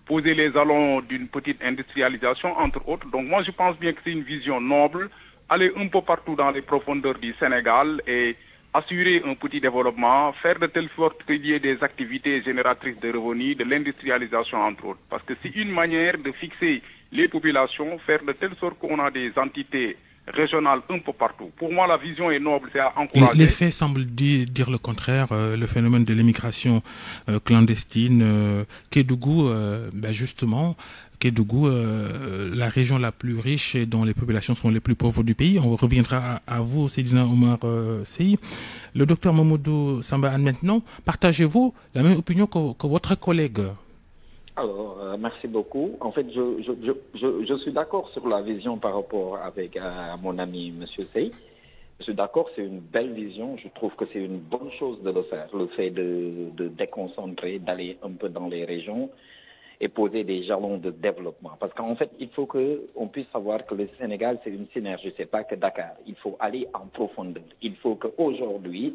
poser les jalons d'une petite industrialisation entre autres. Donc moi je pense bien que c'est une vision noble, aller un peu partout dans les profondeurs du Sénégal et assurer un petit développement, faire de telle sorte qu'il y ait des activités génératrices de revenus, de l'industrialisation entre autres. Parce que c'est une manière de fixer les populations, faire de telle sorte qu'on a des entités régionales un peu partout. Pour moi, la vision est noble, c'est à encourager. Les faits semblent dire le contraire. Le phénomène de l'immigration clandestine, Kédougou, justement, Kédougou, la région la plus riche et dont les populations sont les plus pauvres du pays. On reviendra à vous, Seydina Omar Sey. Le docteur Mamadou Samba Anne maintenant, partagez-vous la même opinion que votre collègue? Alors, merci beaucoup. En fait, je suis d'accord sur la vision par rapport avec mon ami M. Sey. Je suis d'accord, c'est une belle vision. Je trouve que c'est une bonne chose de le faire. Le fait de déconcentrer, d'aller un peu dans les régions et poser des jalons de développement. Parce qu'en fait, il faut qu'on puisse savoir que le Sénégal, c'est une synergie. C'est pas que Dakar. Il faut aller en profondeur. Il faut qu'aujourd'hui,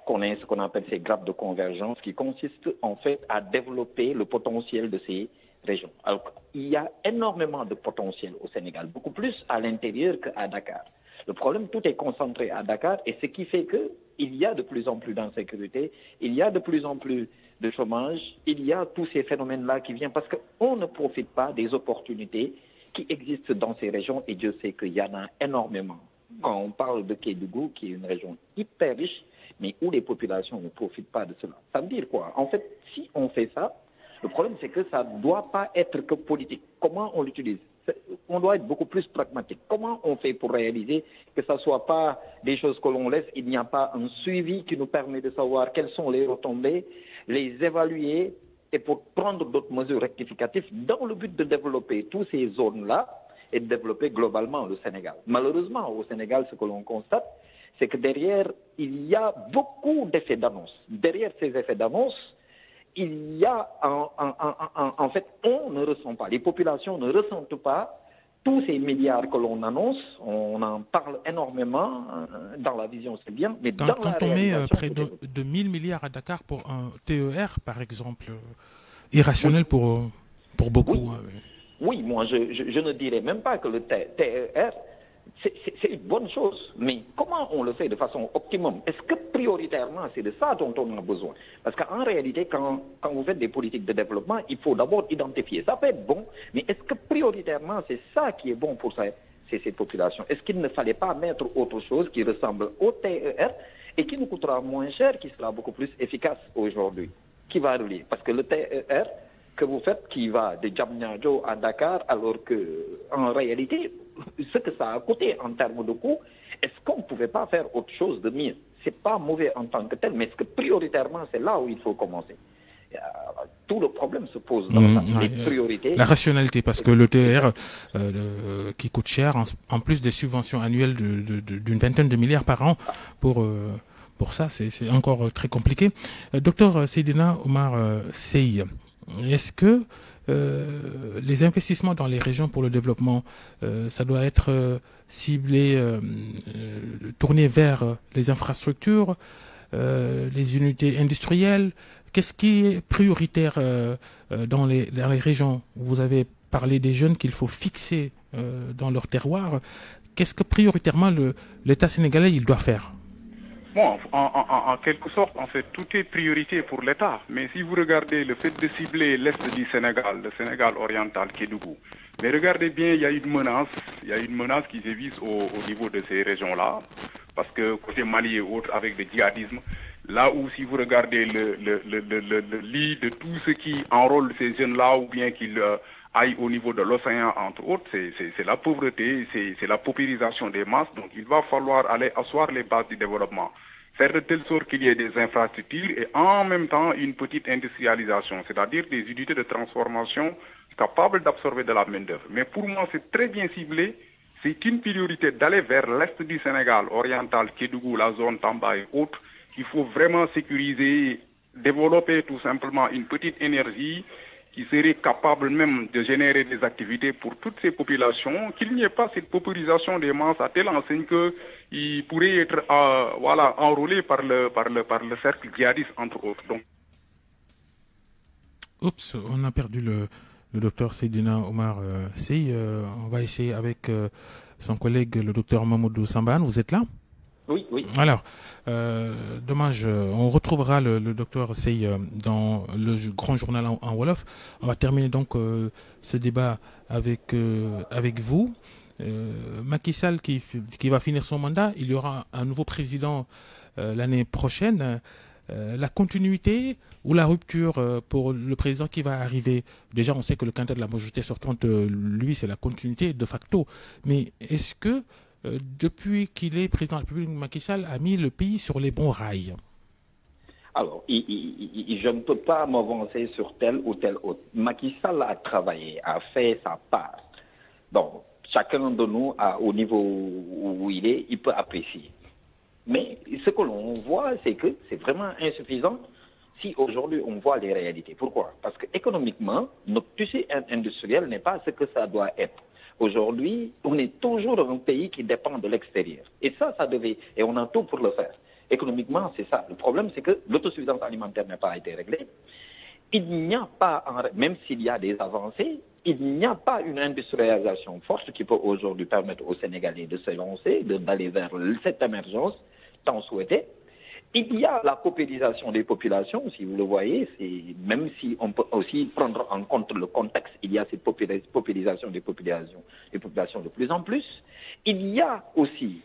qu'on ait ce qu'on appelle ces grappes de convergence qui consistent en fait à développer le potentiel de ces régions. Alors, il y a énormément de potentiel au Sénégal, beaucoup plus à l'intérieur qu'à Dakar. Le problème, tout est concentré à Dakar et ce qui fait qu'il y a de plus en plus d'insécurité, il y a de plus en plus de chômage, il y a tous ces phénomènes-là qui viennent parce qu'on ne profite pas des opportunités qui existent dans ces régions et Dieu sait qu'il y en a énormément. Quand on parle de Kédougou, qui est une région hyper riche, mais où les populations ne profitent pas de cela. Ça veut dire quoi? En fait, si on fait ça, le problème c'est que ça ne doit pas être que politique. Comment on l'utilise? On doit être beaucoup plus pragmatique. Comment on fait pour réaliser que ça ne soit pas des choses que l'on laisse, il n'y a pas un suivi qui nous permet de savoir quelles sont les retombées, les évaluer et pour prendre d'autres mesures rectificatives dans le but de développer toutes ces zones-là et de développer globalement le Sénégal. Malheureusement, au Sénégal, ce que l'on constate, c'est que derrière, il y a beaucoup d'effets d'annonce. Derrière ces effets d'annonce, il y a, en fait, on ne ressent pas, les populations ne ressentent pas tous ces milliards que l'on annonce. On en parle énormément, dans la vision c'est bien, mais dans quand on met près de 1000 milliards à Dakar pour un TER, par exemple, irrationnel pour beaucoup. Oui, moi je ne dirais même pas que le TER, c'est une bonne chose, mais comment on le fait de façon optimum? Est-ce que prioritairement c'est de ça dont on a besoin? Parce qu'en réalité, quand vous faites des politiques de développement, il faut d'abord identifier. Ça peut être bon, mais est-ce que prioritairement c'est ça qui est bon pour ces populations? Est-ce qu'il ne fallait pas mettre autre chose qui ressemble au TER et qui nous coûtera moins cher, qui sera beaucoup plus efficace aujourd'hui, qui va relier? Parce que le TER, que vous faites qui va de Diamniadio à Dakar, alors que en réalité, ce que ça a coûté en termes de coût, est-ce qu'on ne pouvait pas faire autre chose de mieux? C'est pas mauvais en tant que tel, mais est-ce que prioritairement, c'est là où il faut commencer? Tout le problème se pose dans ça, les priorités. La rationalité, parce que le TER qui coûte cher, en plus des subventions annuelles d'une vingtaine de milliards par an, pour ça, c'est encore très compliqué. Docteur Seydina Omar Sey, est-ce que les investissements dans les régions pour le développement, ça doit être ciblé, tourné vers les infrastructures, les unités industrielles? Qu'est-ce qui est prioritaire dans les régions? Vous avez parlé des jeunes qu'il faut fixer dans leur terroir. Qu'est-ce que prioritairement l'État sénégalais il doit faire? Bon, en quelque sorte, en fait, tout est priorité pour l'État. Mais si vous regardez le fait de cibler l'Est du Sénégal, le Sénégal oriental, Kédougou, mais regardez bien, il y a une menace qui sévit au niveau de ces régions-là, parce que côté Mali et autres, avec le djihadisme, là où si vous regardez le lit de tout ce qui enrôle ces jeunes-là, ou bien qu'ils aillent au niveau de l'océan, entre autres, c'est la pauvreté, c'est la paupérisation des masses. Donc il va falloir aller asseoir les bases du développement, faire de telle sorte qu'il y ait des infrastructures et en même temps une petite industrialisation, c'est-à-dire des unités de transformation capables d'absorber de la main-d'œuvre. Mais pour moi, c'est très bien ciblé. C'est une priorité d'aller vers l'Est du Sénégal, oriental, Kédougou, la zone Tamba et autres. Il faut vraiment sécuriser, développer tout simplement une petite énergie qui serait capable même de générer des activités pour toutes ces populations, qu'il n'y ait pas cette paupérisation des masses à telle enseigne qu'ils pourraient être enrôlés par le cercle djihadiste, entre autres. Donc... Oups, on a perdu le docteur Seydina Omar Sey. On va essayer avec son collègue, le docteur Mamoudou Samban. Vous êtes là? Oui, oui. Alors, dommage, on retrouvera le docteur Sey dans le grand journal en Wolof. On va terminer donc ce débat avec vous. Macky Sall qui va finir son mandat, il y aura un nouveau président l'année prochaine. La continuité ou la rupture pour le président qui va arriver? Déjà, on sait que le candidat de la majorité sortante, lui, c'est la continuité de facto. Mais est-ce que depuis qu'il est président de la République, Macky Sall a mis le pays sur les bons rails? Alors, je ne peux pas m'avancer sur tel ou tel autre. Macky Sall a travaillé, a fait sa part. Donc, chacun de nous, au niveau où il est, il peut apprécier. Mais ce que l'on voit, c'est que c'est vraiment insuffisant si aujourd'hui on voit les réalités. Pourquoi? Parce qu'économiquement, notre tissu industriel n'est pas ce que ça doit être. Aujourd'hui, on est toujours un pays qui dépend de l'extérieur. Et ça devait, et on a tout pour le faire. Économiquement, c'est ça. Le problème, c'est que l'autosuffisance alimentaire n'a pas été réglée. Il n'y a pas, même s'il y a des avancées, il n'y a pas une industrialisation forte qui peut aujourd'hui permettre aux Sénégalais de se lancer, d'aller vers cette émergence tant souhaitée. Il y a la paupérisation des populations, si vous le voyez, même si on peut aussi prendre en compte le contexte, il y a cette paupérisation des populations de plus en plus. Il y a aussi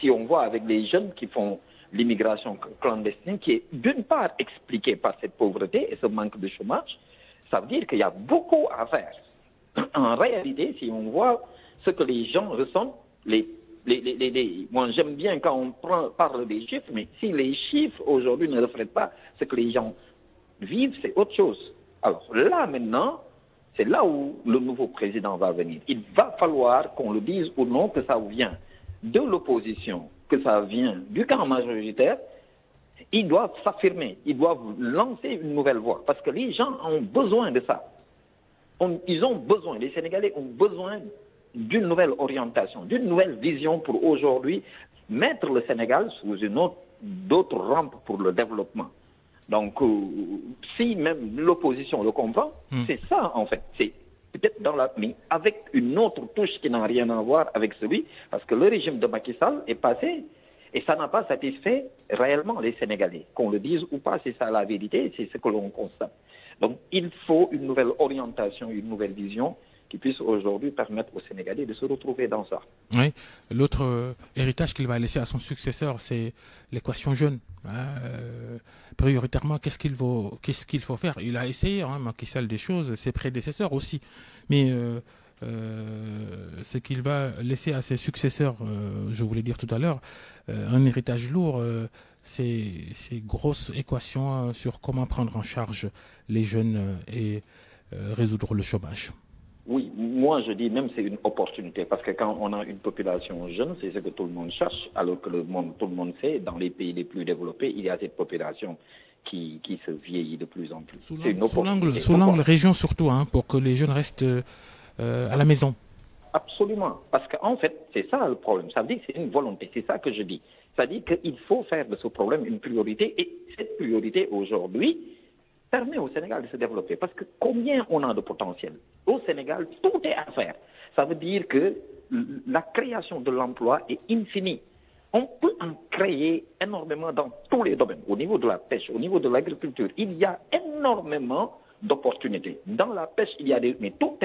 si on voit avec les jeunes qui font l'immigration clandestine, qui est d'une part expliquée par cette pauvreté et ce manque de chômage, ça veut dire qu'il y a beaucoup à faire. En réalité, si on voit ce que les gens ressentent, moi j'aime bien quand on parle des chiffres, mais si les chiffres aujourd'hui ne reflètent pas ce que les gens vivent, c'est autre chose. Alors là maintenant, c'est là où le nouveau président va venir. Il va falloir qu'on le dise ou non que ça vient de l'opposition, que ça vient du camp majoritaire. Ils doivent s'affirmer, ils doivent lancer une nouvelle voie, parce que les gens ont besoin de ça. Ils ont besoin, les Sénégalais ont besoin d'une nouvelle orientation, d'une nouvelle vision pour aujourd'hui mettre le Sénégal sous d'autres rampes pour le développement. Donc, si même l'opposition le comprend, c'est ça en fait. C'est peut-être mais avec une autre touche qui n'a rien à voir avec celui, parce que le régime de Macky Sall est passé et ça n'a pas satisfait réellement les Sénégalais. Qu'on le dise ou pas, c'est ça la vérité, c'est ce que l'on constate. Donc, il faut une nouvelle orientation, une nouvelle vision qui puisse aujourd'hui permettre aux Sénégalais de se retrouver dans ça. Oui, l'autre héritage qu'il va laisser à son successeur, c'est l'équation jeune. Prioritairement, qu'est-ce qu'il faut faire? Il a essayé, Macky Sall, des choses, ses prédécesseurs aussi. Mais ce qu'il va laisser à ses successeurs, je voulais dire tout à l'heure, un héritage lourd, ces grosses équations sur comment prendre en charge les jeunes et résoudre le chômage. Oui, moi je dis même c'est une opportunité parce que quand on a une population jeune, c'est ce que tout le monde cherche, alors que tout le monde sait, dans les pays les plus développés, il y a cette population qui se vieillit de plus en plus. Sous l'angle région surtout, pour que les jeunes restent à la maison. Absolument, parce qu'en fait, c'est ça le problème. Ça veut dire que c'est une volonté, c'est ça que je dis. Ça veut dire qu'il faut faire de ce problème une priorité, et cette priorité aujourd'hui permet au Sénégal de se développer. Parce que combien on a de potentiel? Au Sénégal, tout est à faire. Ça veut dire que la création de l'emploi est infinie. On peut en créer énormément dans tous les domaines. Au niveau de la pêche, au niveau de l'agriculture, il y a énormément d'opportunités. Dans la pêche, il y a mais tout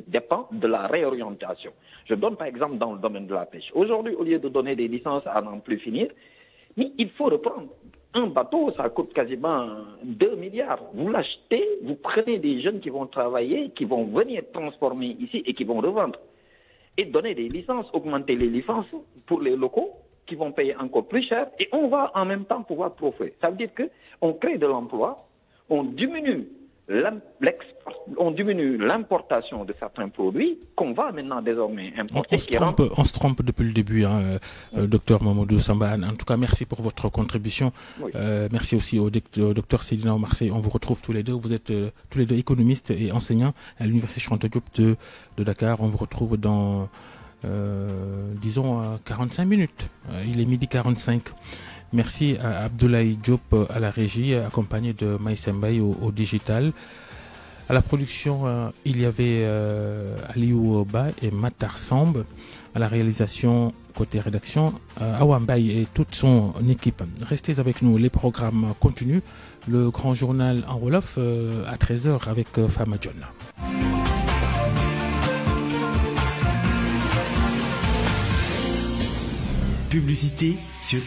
dépend de la réorientation. Je donne par exemple dans le domaine de la pêche. Aujourd'hui, au lieu de donner des licences à n'en plus finir, mais il faut reprendre. Un bateau, ça coûte quasiment 2 milliards. Vous l'achetez, vous prenez des jeunes qui vont travailler, qui vont venir transformer ici et qui vont revendre. Et donner des licences, augmenter les licences pour les locaux qui vont payer encore plus cher et on va en même temps pouvoir profiter. Ça veut dire qu'on crée de l'emploi, on diminue l'importation de certains produits qu'on va maintenant désormais importer. On se trompe depuis le début, docteur Mamadou Samba. En tout cas, merci pour votre contribution. Oui. Merci aussi au docteur Seydina Oumar Seye. On vous retrouve tous les deux. Vous êtes tous les deux économistes et enseignants à l'Université Cheikh Anta Diop de Dakar. On vous retrouve dans, disons, 45 minutes. Il est 12h45. Merci à Abdoulaye Diop à la régie, accompagné de Maïssa Mbaye au digital. À la production, il y avait Aliou Ba et Matar Samb. À la réalisation, côté rédaction, Awa Mbaye et toute son équipe. Restez avec nous, les programmes continuent. Le grand journal en Wolof à 13h avec Fama John. Publicité sur